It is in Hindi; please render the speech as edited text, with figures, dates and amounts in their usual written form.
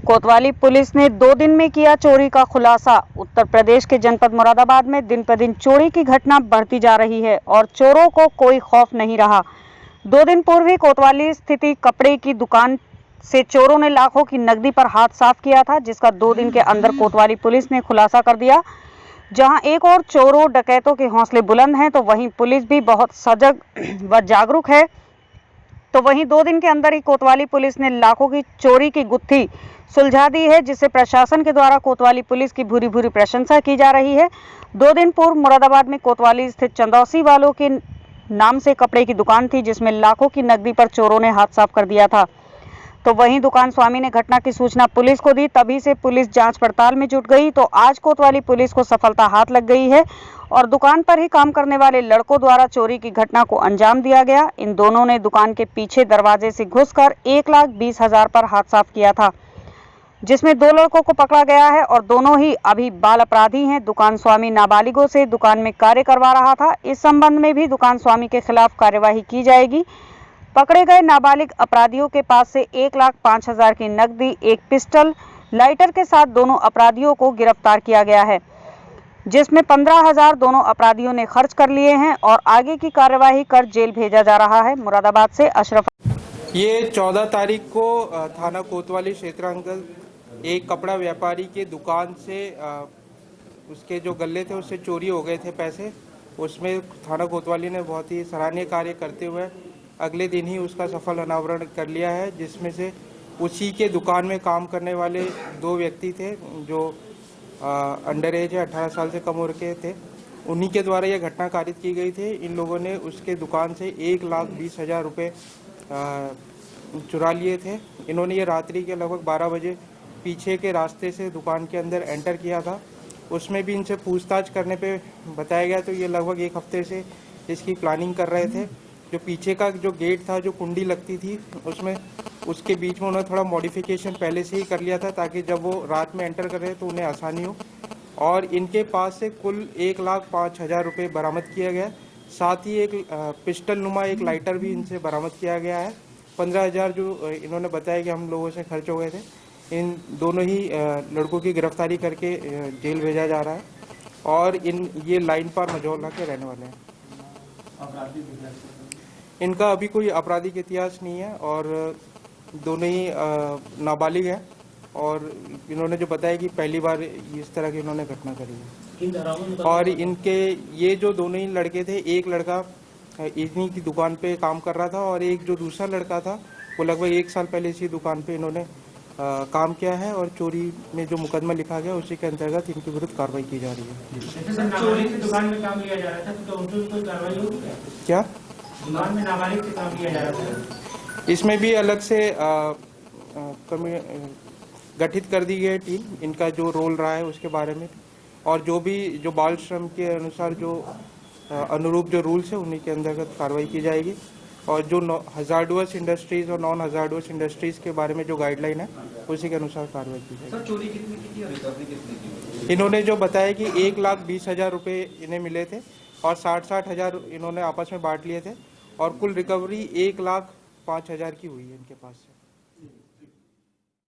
कोतवाली पुलिस ने 2 दिन में किया चोरी का खुलासा। उत्तर प्रदेश के जनपद मुरादाबाद में दिन पर दिन चोरी की घटना बढ़ती जा रही है और चोरों को कोई खौफ नहीं रहा। 2 दिन पूर्व ही कोतवाली स्थित कपड़े की दुकान से चोरों ने लाखों की नकदी पर हाथ साफ किया था, जिसका 2 दिन के अंदर कोतवाली पुलिस ने खुलासा कर दिया। जहां एक और चोरों डकैतों के हौसले बुलंद हैं, तो वहीं पुलिस भी बहुत सजग व जागरूक है। तो वहीं 2 दिन के अंदर ही कोतवाली पुलिस ने लाखों की चोरी की गुत्थी सुलझा दी है, जिससे प्रशासन के द्वारा कोतवाली पुलिस की भूरी भूरी प्रशंसा की जा रही है। 2 दिन पूर्व मुरादाबाद में कोतवाली स्थित चंदौसी वालों के नाम से कपड़े की दुकान थी, जिसमें लाखों की नकदी पर चोरों ने हाथ साफ कर दिया था। तो वहीं दुकान स्वामी ने घटना की सूचना पुलिस को दी, तभी से पुलिस जांच पड़ताल में जुट गई। तो आज कोतवाली पुलिस को सफलता हाथ लग गई है और दुकान पर ही काम करने वाले लड़कों द्वारा चोरी की घटना को अंजाम दिया गया। इन दोनों ने दुकान के पीछे दरवाजे से घुसकर 1,20,000 पर हाथ साफ किया था, जिसमें 2 लड़कों को पकड़ा गया है और दोनों ही अभी बाल अपराधी हैं। दुकान स्वामी नाबालिगों से दुकान में कार्य करवा रहा था। इस संबंध में भी दुकान स्वामी के खिलाफ कार्यवाही की जाएगी। पकड़े गए नाबालिग अपराधियों के पास से 1,05,000 की नकदी, एक पिस्टल, लाइटर के साथ दोनों अपराधियों को गिरफ्तार किया गया है, जिसमें 15,000 दोनों अपराधियों ने खर्च कर लिए हैं और आगे की कार्यवाही कर जेल भेजा जा रहा है। मुरादाबाद से अशरफ। ये 14 तारीख को थाना कोतवाली क्षेत्रांतर्गत एक कपड़ा व्यापारी के दुकान से उसके जो गल्ले थे उससे चोरी हो गए थे पैसे। उसमें थाना कोतवाली ने बहुत ही सराहनीय कार्य करते हुए अगले दिन ही उसका सफल अनावरण कर लिया है, जिसमें से उसी के दुकान में काम करने वाले 2 व्यक्ति थे जो अंडर एज है, 18 साल से कम उम्र के थे। उन्हीं के द्वारा यह घटना कारित की गई थी। इन लोगों ने उसके दुकान से 1,20,000 रुपये चुरा लिए थे। इन्होंने ये रात्रि के लगभग 12 बजे पीछे के रास्ते से दुकान के अंदर एंटर किया था। उसमें भी इनसे पूछताछ करने पे बताया गया तो ये लगभग 1 हफ्ते से इसकी प्लानिंग कर रहे थे। जो पीछे का जो गेट था, जो कुंडी लगती थी उसमें, उसके बीच में उन्होंने थोड़ा मॉडिफिकेशन पहले से ही कर लिया था ताकि जब वो रात में एंटर कर रहे तो उन्हें आसानी हो। और इनके पास से कुल 1,05,000 रुपये बरामद किया गया। साथ ही एक पिस्टल नुमा एक लाइटर भी इनसे बरामद किया गया है। 15,000 जो इन्होंने बताया कि हम लोगों से खर्च हो गए थे। इन दोनों ही लड़कों की गिरफ्तारी करके जेल भेजा जा रहा है और ये लाइन पर मझौला के रहने वाले हैं। इनका अभी कोई आपराधिक इतिहास नहीं है और दोनों ही नाबालिग हैं और इन्होंने जो बताया कि पहली बार इस तरह की इन्होंने घटना करी है। और इनके ये जो दोनों ही लड़के थे, एक लड़का इन्हीं की दुकान पे काम कर रहा था और एक जो दूसरा लड़का था वो लगभग 1 साल पहले इसी दुकान पे इन्होंने काम किया है और चोरी में जो मुकदमा लिखा गया उसी के अंतर्गत इनके विरुद्ध कार्रवाई की जा रही है। चोरी की दुकान में काम लिया जा रहा था तो उन पर कोई कार्रवाई होगी क्या? दुकान में नाबालिग से काम किया जा रहा था। इसमें भी अलग से गठित कर दी गई टीम, इनका जो रोल रहा है उसके बारे में और जो बाल श्रम के अनुसार जो अनुरूप जो रूल्स है उन्हीं के अंतर्गत कार्रवाई की जाएगी और जो हजार्डुअस इंडस्ट्रीज और नॉन हजार्डुअस इंडस्ट्रीज के बारे में जो गाइडलाइन है उसी के अनुसार कार्रवाई की जाएगी। सर, चोरी कितनी की थी और रिकवरी कितनी की? इन्होंने जो बताया कि 1,20,000 रुपये इन्हें मिले थे और 60,000 इन्होंने आपस में बांट लिए थे और कुल रिकवरी 1,05,000 की हुई है इनके पास से।